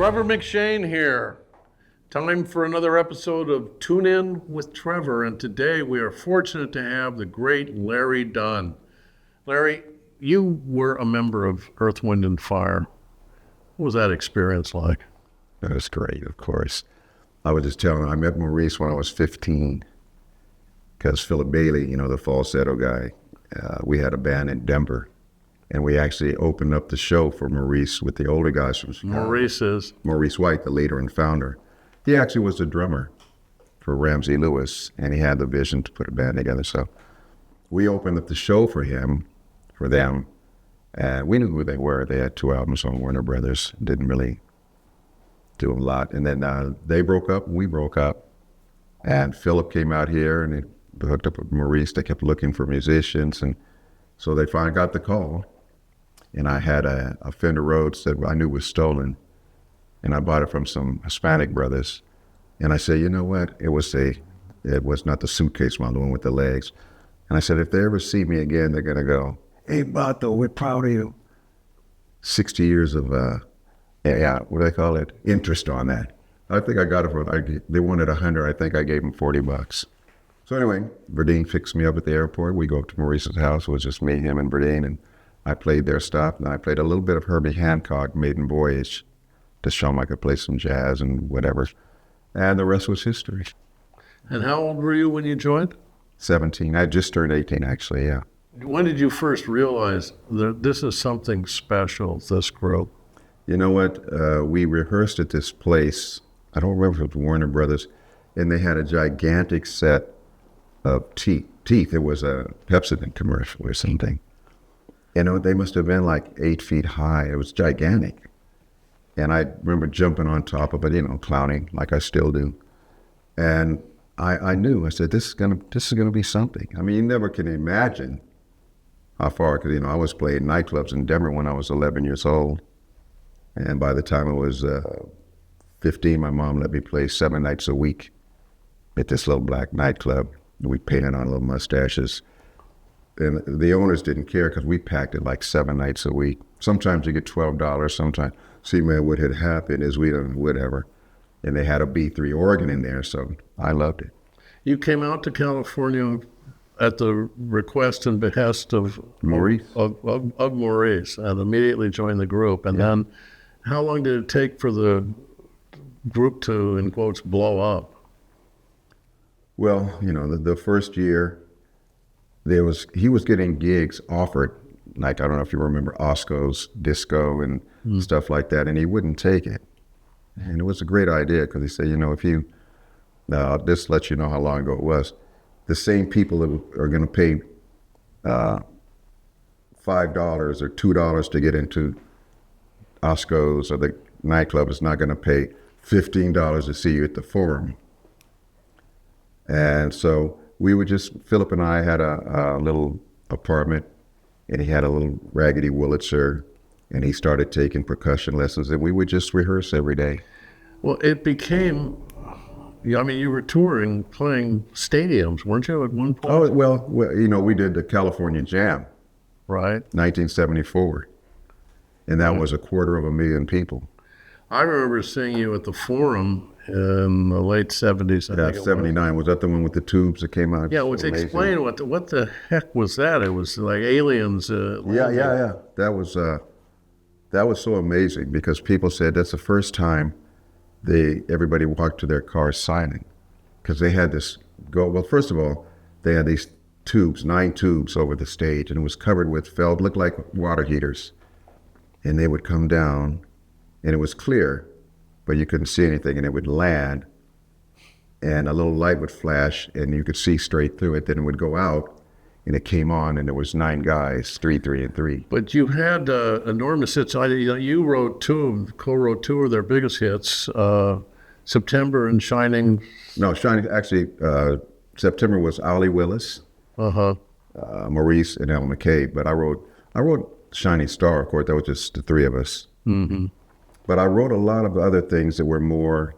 Trevor McShane here. Time for another episode of Tune In with Trevor, and today we are fortunate to have the great Larry Dunn. Larry, you were a member of Earth, Wind, and Fire. What was that experience like? That was great, of course. I was just telling I met Maurice when I was 15 because Philip Bailey, the falsetto guy, we had a band in Denver. And we actually opened up the show for Maurice with the older guys from Chicago. Maurice White, the leader and founder. He actually was the drummer for Ramsey Lewis, and he had the vision to put a band together. So we opened up the show for them, and we knew who they were. They had 2 albums on Warner Brothers, didn't really do a lot. And then they broke up, and we broke up. And Philip came out here, and he hooked up with Maurice. They kept looking for musicians, and so they finally got the call. And I had a Fender Rhodes that I knew was stolen, and I bought it from some Hispanic brothers. And I said, you know what? It was not the suitcase one, the one with the legs. And I said, if they ever see me again, they're gonna go, "Hey, Bato, we're proud of you." 60 years of what do they call it? Interest on that. I think I got it for. They wanted 100. I think I gave them $40. So anyway, Verdine fixed me up at the airport. We go up to Maurice's house. It was just me, him, and Verdine, and I played their stuff, and I played a little bit of Herbie Hancock, Maiden Voyage, to show them I could play some jazz and whatever. And the rest was history. And how old were you when you joined? 17. I just turned 18, actually, yeah. When did you first realize that this is something special, this group? You know what? We rehearsed at this place. I don't remember if it was Warner Brothers, and they had a gigantic set of teeth. It was a Pepsodent commercial or something. They must have been like 8 feet high. It was gigantic. And I remember jumping on top of it, clowning like I still do. And I knew, I said, this is gonna be something. I mean, you never can imagine how far, because, I was playing nightclubs in Denver when I was 11 years old. And by the time I was 15, my mom let me play 7 nights a week at this little black nightclub. We painted on little mustaches. And the owners didn't care because we packed it like 7 nights a week. Sometimes you get $12, sometimes. See, man, what had happened is we done whatever. And they had a B3 organ in there, so I loved it. You came out to California at the request and behest of Maurice. Of Maurice, and immediately joined the group. And then how long did it take for the group to, in quotes, blow up? Well, the first year, he was getting gigs offered, like, I don't know if you remember Osco's Disco and stuff like that, and he wouldn't take it. And it was a great idea because he said, if you, I'll just let you know how long ago it was, the same people that are going to pay $5 or $2 to get into Osco's or the nightclub is not going to pay $15 to see you at the Forum. And so we would Philip and I had a little apartment, and he had a little Raggedy Wurlitzer, and he started taking percussion lessons, and we would just rehearse every day. Well, it became, you were touring, playing stadiums, weren't you, at one point? Oh, well, we did the California Jam. Right. 1974, and that was 250,000 people. I remember seeing you at the Forum in the late 70s. I think 79. Was that the one with the tubes that came out? Yeah, explain what the heck was that? It was like aliens. Yeah. That was so amazing because people said that's the first time everybody walked to their cars silent, because they had this well, first of all, they had these tubes, 9 tubes over the stage, and it was covered with looked like water heaters, and they would come down, and it was clear, but you couldn't see anything, and it would land, and a little light would flash, and you could see straight through it. Then it would go out, and it came on, and there was 9 guys, 3, 3, and 3. But you had enormous hits. You co-wrote 2 of their biggest hits, September and Shining. No, Shining, actually, September was Ollie Willis, Maurice, and Al McCabe. But I wrote Shining Star, of course. That was just the 3 of us. Mm-hmm. But I wrote a lot of other things that were more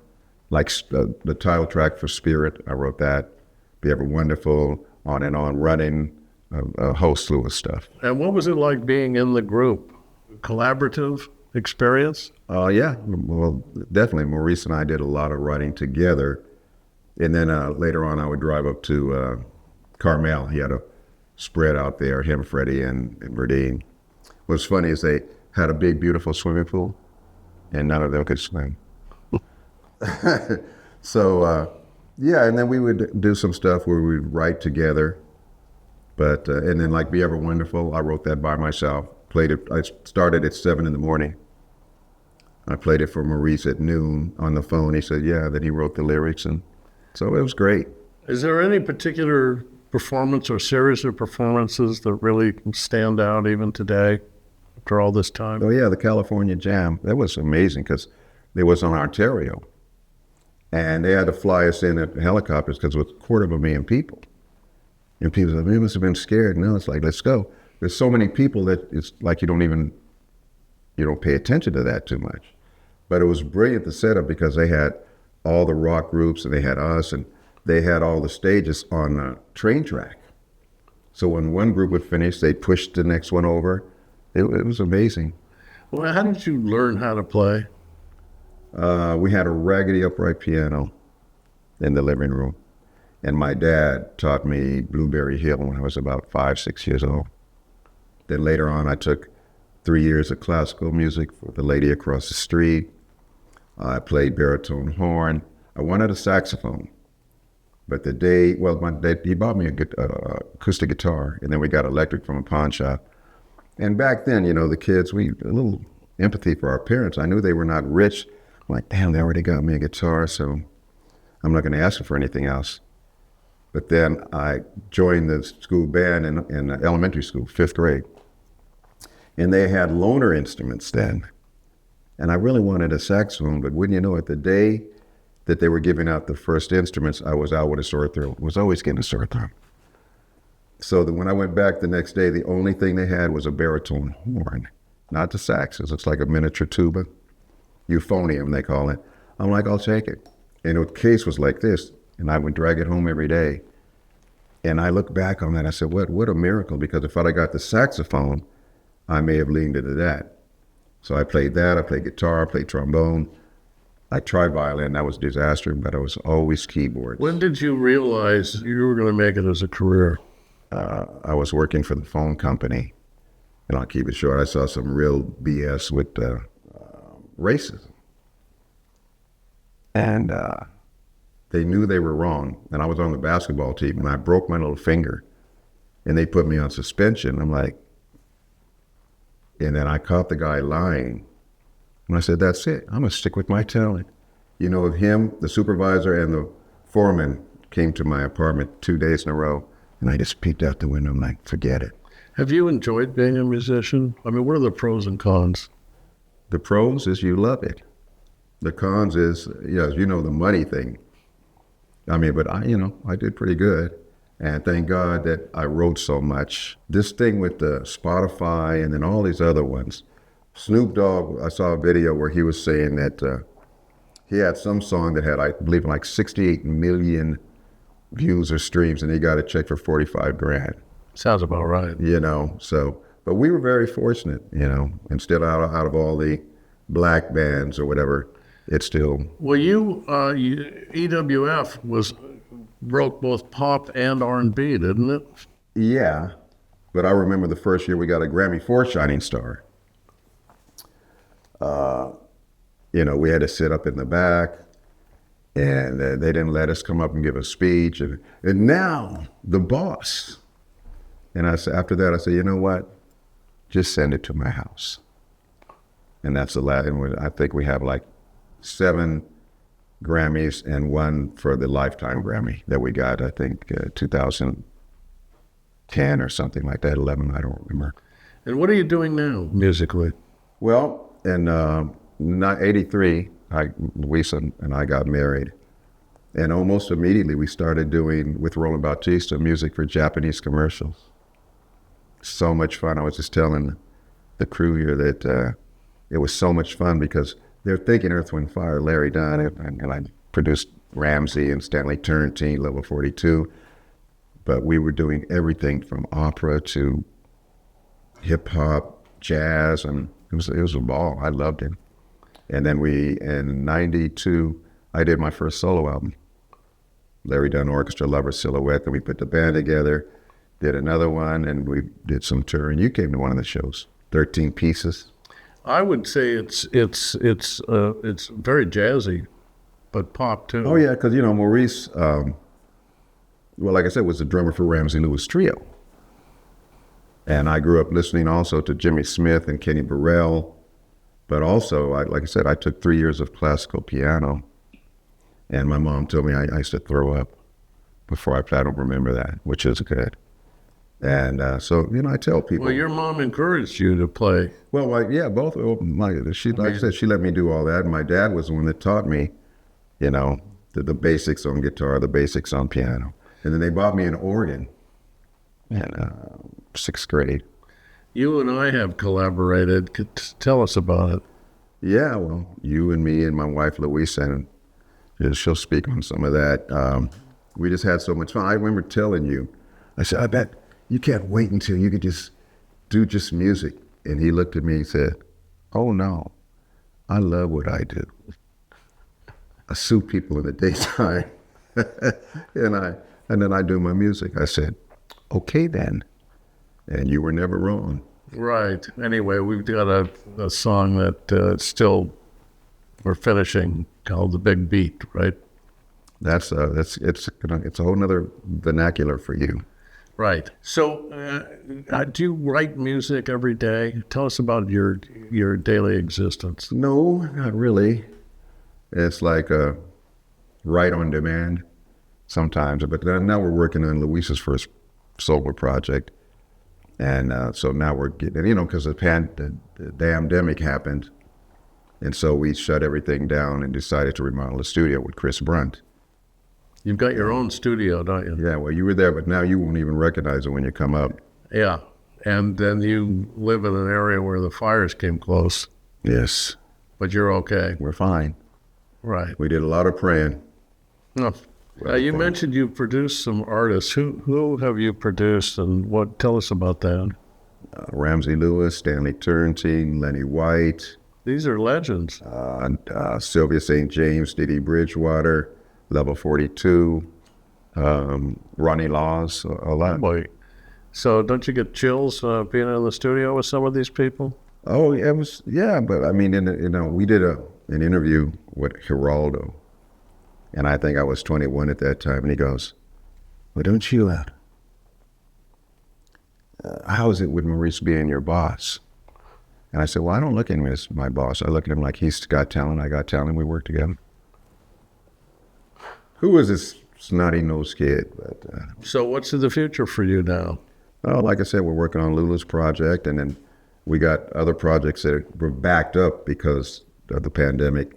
like the title track for Spirit. I wrote that. Be Ever Wonderful, On and On, Running, a whole slew of stuff. And what was it like being in the group? Collaborative? experience? Yeah, well, definitely. Maurice and I did a lot of writing together. And then later on, I would drive up to Carmel. He had a spread out there, him, Freddie, and Verdine. What's funny is they had a big, beautiful swimming pool, and none of them could swim. So, yeah, and then we would do some stuff where we'd write together. But, and then like Be Ever Wonderful, I wrote that by myself. Played it, I started at 7 in the morning. I played it for Maurice at noon on the phone. He said, yeah, then he wrote the lyrics. And so it was great. Is there any particular performance or series of performances that really stand out even today after all this time? Oh, yeah, the California Jam. That was amazing because it was on Ontario. And they had to fly us in at helicopters because it was 250,000 people. And people said, we must have been scared. No, it's like, let's go. There's so many people that it's like you don't pay attention to that too much. But it was brilliant, the setup, because they had all the rock groups and they had us and they had all the stages on a train track. So when one group would finish, they'd push the next one over. It was amazing. Well, how did you learn how to play? We had a raggedy upright piano in the living room. And my dad taught me Blueberry Hill when I was about 5, 6 years old. Then later on, I took 3 years of classical music for the lady across the street. I played baritone horn. I wanted a saxophone. But the day, well, my dad, he bought me a acoustic guitar, and then we got electric from a pawn shop. And back then, the kids, a little empathy for our parents. I knew they were not rich. I'm like, damn, they already got me a guitar, so I'm not going to ask them for anything else. But then I joined the school band in elementary school, 5th grade. And they had loaner instruments then. And I really wanted a saxophone, but wouldn't you know it, the day that they were giving out the first instruments, I was out with a sore throat. Was always getting a sore throat. So that when I went back the next day, the only thing they had was a baritone horn, not the saxes. It's like a miniature tuba, euphonium they call it. I'm like, I'll take it. And the case was like this, and I would drag it home every day. And I look back on that, I said, what a miracle, because if I'd have got the saxophone, I may have leaned into that. So I played that, I played guitar, I played trombone. I tried violin, that was a disaster, but I was always keyboards. When did you realize you were going to make it as a career? I was working for the phone company, and I'll keep it short. I saw some real BS with racism. And they knew they were wrong. And I was on the basketball team, and I broke my little finger, and they put me on suspension. I'm like, and then I caught the guy lying. And I said, that's it. I'm going to stick with my talent. Him, the supervisor, and the foreman came to my apartment 2 days in a row, and I just peeked out the window. I'm like, forget it. Have you enjoyed being a musician? I mean, what are the pros and cons? The pros is you love it. The cons is, the money thing. I mean, but I did pretty good. And thank God that I wrote so much. This thing with the Spotify and then all these other ones. Snoop Dogg, I saw a video where he was saying that he had some song that had, I believe, like 68 million views or streams, and he got a check for 45 grand. Sounds about right. But we were very fortunate, and still out of all the black bands or whatever, it's still. Well, EWF broke both pop and R&B, didn't it? Yeah, but I remember the first year we got a Grammy for Shining Star. We had to sit up in the back, and they didn't let us come up and give a speech. And now the boss. And after that, I said, you know what? Just send it to my house. And that's the last. And I think we have like 7 Grammys and 1 for the Lifetime Grammy that we got, I think, 2010 or something like that, 11, I don't remember. And what are you doing now, musically? Well, in 83, Louisa and I got married. And almost immediately we started doing, with Roland Bautista, music for Japanese commercials. So much fun. I was just telling the crew here that it was so much fun because they're thinking Earth, Wind, Fire, Larry Dunn, and I produced Ramsey and Stanley Turrentine, Level 42. But we were doing everything from opera to hip-hop, jazz, and It was a ball. I loved him. And then in '92, I did my first solo album, Larry Dunn Orchestra, Lover Silhouette. Then we put the band together, did another one, and we did some touring. You came to one of the shows, 13 Pieces. I would say it's very jazzy, but pop too. Oh, yeah, because, Maurice, well, like I said, was the drummer for Ramsey Lewis Trio. And I grew up listening also to Jimmy Smith and Kenny Burrell. But also, like I said, I took 3 years of classical piano. And my mom told me I used to throw up before I played. I don't remember that, which is good. And so, I tell people. Well, your mom encouraged you to play. Well, yeah, both. Like I said, she let me do all that. My dad was the one that taught me, the basics on guitar, the basics on piano. And then they bought me an organ in 6th grade. You and I have collaborated. Tell us about it. Yeah, well, you and me and my wife, Louisa, and she'll speak on some of that. We just had so much fun. I remember telling you, I said, I bet you can't wait until you could just do just music. And he looked at me and said, oh, no, I love what I do. I sue people in the daytime, and then I do my music. I said, okay, then. And you were never wrong. Right. Anyway, we've got a song that still we're finishing called "The Big Beat," right? It's a whole nother vernacular for you. Right. So, do you write music every day? Tell us about your daily existence. No, not really. It's like write on demand sometimes. But now we're working on Louisa's first solo project. And so now we're getting, because the pandemic happened. And so we shut everything down and decided to remodel the studio with Chris Brunt. You've got your own studio, don't you? Yeah, well, you were there, but now you won't even recognize it when you come up. Yeah. And then you live in an area where the fires came close. Yes. But you're okay. We're fine. Right. We did a lot of praying. No. You mentioned you produced some artists. Who have you produced, and what? Tell us about that. Ramsey Lewis, Stanley Turrentine, Lenny White. These are legends. Sylvia St. James, Dee Dee Bridgewater, Level 42, Ronnie Laws, a lot. Boy. So don't you get chills being in the studio with some of these people? Oh, it was, yeah, but I mean, we did an interview with Geraldo. And I think I was 21 at that time. And he goes, well, don't you, how is it with Maurice being your boss? And I said, well, I don't look at him as my boss. I look at him like he's got talent, I got talent, we work together. Who was this snotty-nosed kid? But, so what's in the future for you now? Well, like I said, we're working on Lula's project. And then we got other projects that were backed up because of the pandemic.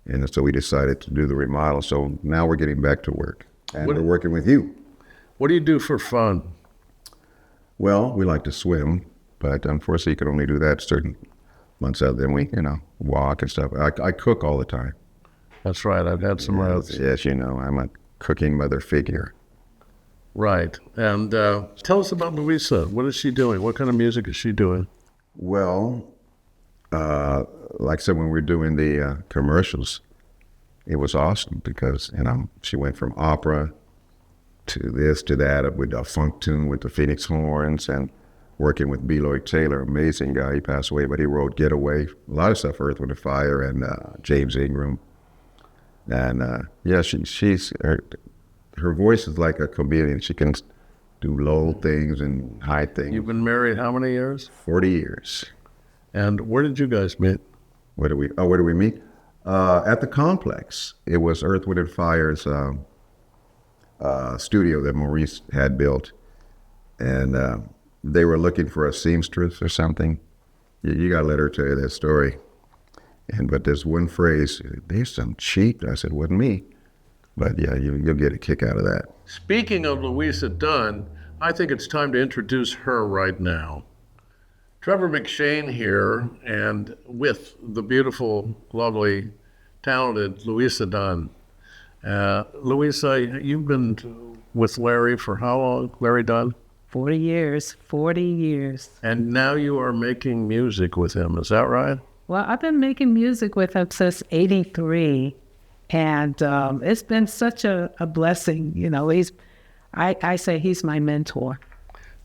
And so we decided to do the remodel. So now we're getting back to work. And we're working with you. What do you do for fun? Well, we like to swim, but unfortunately you can only do that certain months out. Then we, walk and stuff. I cook all the time. That's right. I've had some routes. Yes, I'm a cooking mother figure. Right. And tell us about Louisa. What is she doing? What kind of music is she doing? Well, like I said, when we were doing the commercials, it was awesome because, she went from opera to this, to that, with a funk tune with the Phoenix Horns and working with B. Lloyd Taylor, amazing guy. He passed away, but he wrote Getaway, a lot of stuff for Earth, Wind & Fire and James Ingram. And she's her voice is like a chameleon. She can do low things and high things. You've been married how many years? 40 years. And where did you guys meet? Where do we meet? At the Complex. It was Earth, Wind & Fire's studio that Maurice had built. And they were looking for a seamstress or something. You got to let her tell you that story. But there's one phrase, there's some cheap. I said, wasn't me. But yeah, you'll get a kick out of that. Speaking of Louisa Dunn, I think it's time to introduce her right now. Trevor McShane here, and with the beautiful, lovely, talented Louisa Dunn. Louisa, you've been with Larry for how long? Larry Dunn? 40 years, 40 years. And now you are making music with him, is that right? Well, I've been making music with him since '83, and it's been such a blessing. You know, I say he's my mentor.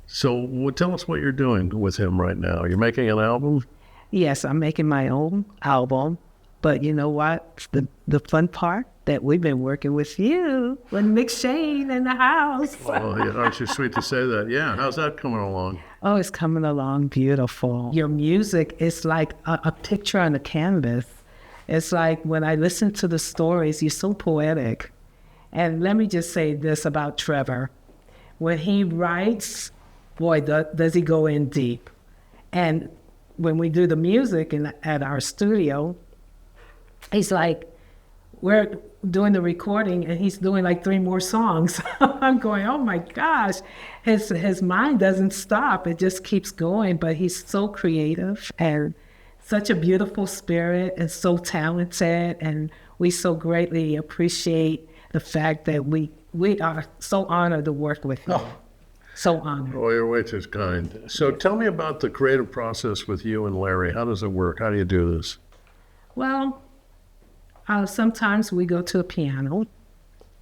So tell us what you're doing with him right now. You're making an album? Yes, I'm making my own album, but you know what? The fun part that we've been working with you, with McShane in the house. Oh, yeah, aren't you sweet to say that? Yeah, how's that coming along? Oh, it's coming along beautiful. Your music is like a picture on a canvas. It's like when I listen to the stories, you're so poetic. And let me just say this about Trevor. When he writes, boy, does he go in deep. And when we do the music at our studio, he's like, we're doing the recording and he's doing like 3 more songs. I'm going, oh my gosh, his mind doesn't stop. It just keeps going, but he's so creative and such a beautiful spirit and so talented. And we so greatly appreciate the fact that we are so honored to work with him. Oh. So honored. Oh, you're way too kind. So tell me about the creative process with you and Larry. How does it work? How do you do this? Well, sometimes we go to a piano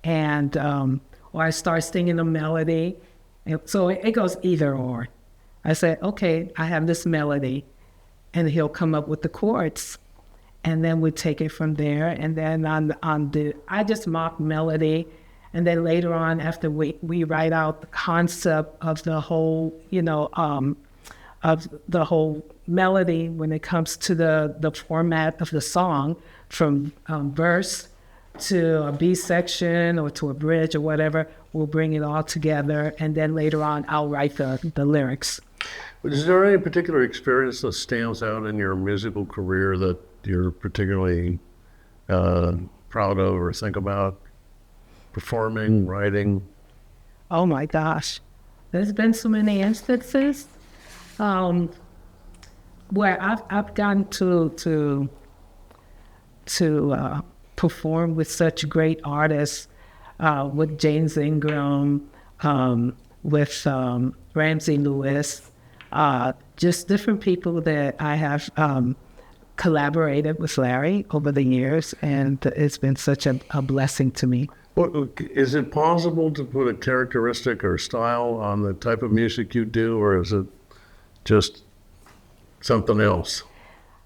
and or I start singing a melody. And so it goes either or. I say, okay, I have this melody, and he'll come up with the chords. And then we take it from there. And then I just mock melody. And then later on, after we write out the concept of the whole, of the whole melody when it comes to the format of the song, from verse to a B section or to a bridge or whatever, we'll bring it all together. And then later on, I'll write the lyrics. Is there any particular experience that stands out in your musical career that you're particularly proud of or think about? Performing, writing? Oh my gosh. There's been so many instances where I've gotten to perform with such great artists, with James Ingram, with Ramsey Lewis, just different people that I have collaborated with Larry over the years, and it's been such a blessing to me. Well, is it possible to put a characteristic or style on the type of music you do, or is it just something else?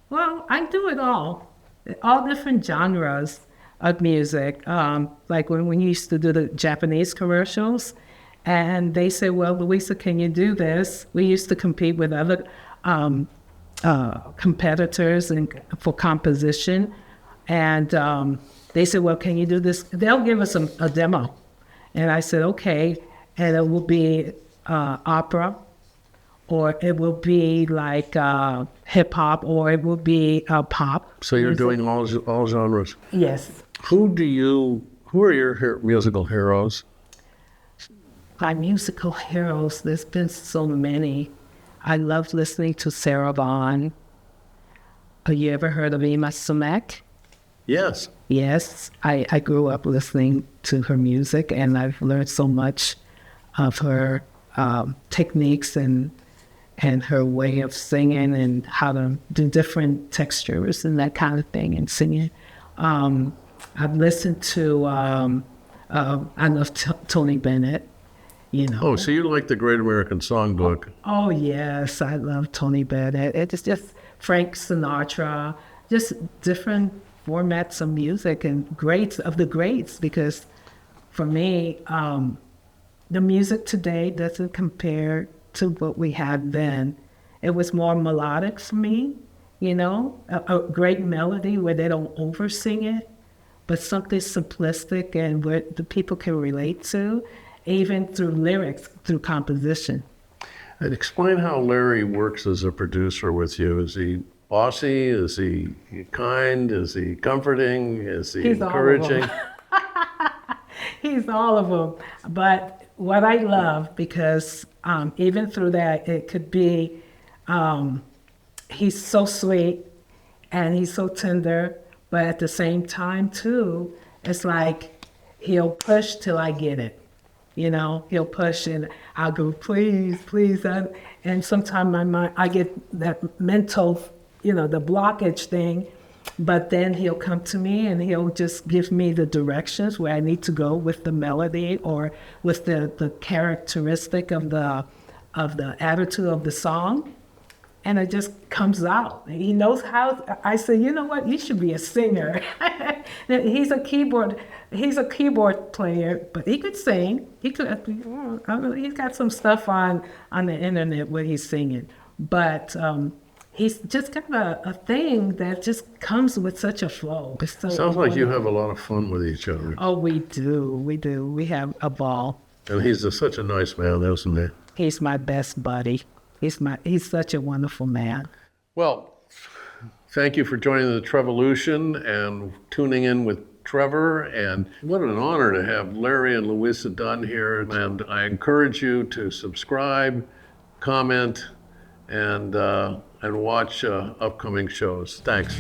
Well, I do it all different genres of music. Like when we used to do the Japanese commercials, and they say, well, Louisa, can you do this? We used to compete with other competitors for composition. And they said, well, can you do this? They'll give us a demo. And I said, okay. And it will be opera, or it will be like hip hop, or it will be pop. So you're music. Doing all genres? Yes. Who are your musical heroes? My musical heroes, there's been so many. I love listening to Sarah Vaughan. Have you ever heard of Ima Sumac? Yes. Yes, I grew up listening to her music, and I've learned so much of her techniques and her way of singing and how to do different textures and that kind of thing and singing. I've listened to, I love Tony Bennett, you know. Oh, so you like the Great American Songbook. Oh, yes, I love Tony Bennett. It's just Frank Sinatra, just different formats of music and greats of the greats, because for me, the music today doesn't compare to what we had then. It was more melodic for me, you know, a great melody where they don't oversing it, but something simplistic and where the people can relate to, even through lyrics, through composition. And explain how Larry works as a producer with you. Is he bossy? Is he kind? Is he comforting? Is he encouraging? He's all of them. But what I love, because even through that, it could be, he's so sweet and he's so tender, but at the same time too, it's like he'll push till I get it. You know, he'll push and I'll go, please, please. And sometimes my mind, I get that mental, you know, the blockage thing. But then he'll come to me and he'll just give me the directions where I need to go with the melody or with the characteristic of the attitude of the song. And it just comes out. He knows how. I say, you know what? You should be a singer. He's a keyboard player, but he could sing. He's got some stuff on the internet where he's singing. But he's just got a thing that just comes with such a flow. So Sounds like you have a lot of fun with each other. Oh, we do. We have a ball. And he's such a nice man, isn't he? He's my best buddy. He's such a wonderful man. Well, thank you for joining the Trevolution and tuning in with Trevor. And what an honor to have Larry and Louisa Dunn here. And I encourage you to subscribe, comment, and watch upcoming shows. Thanks.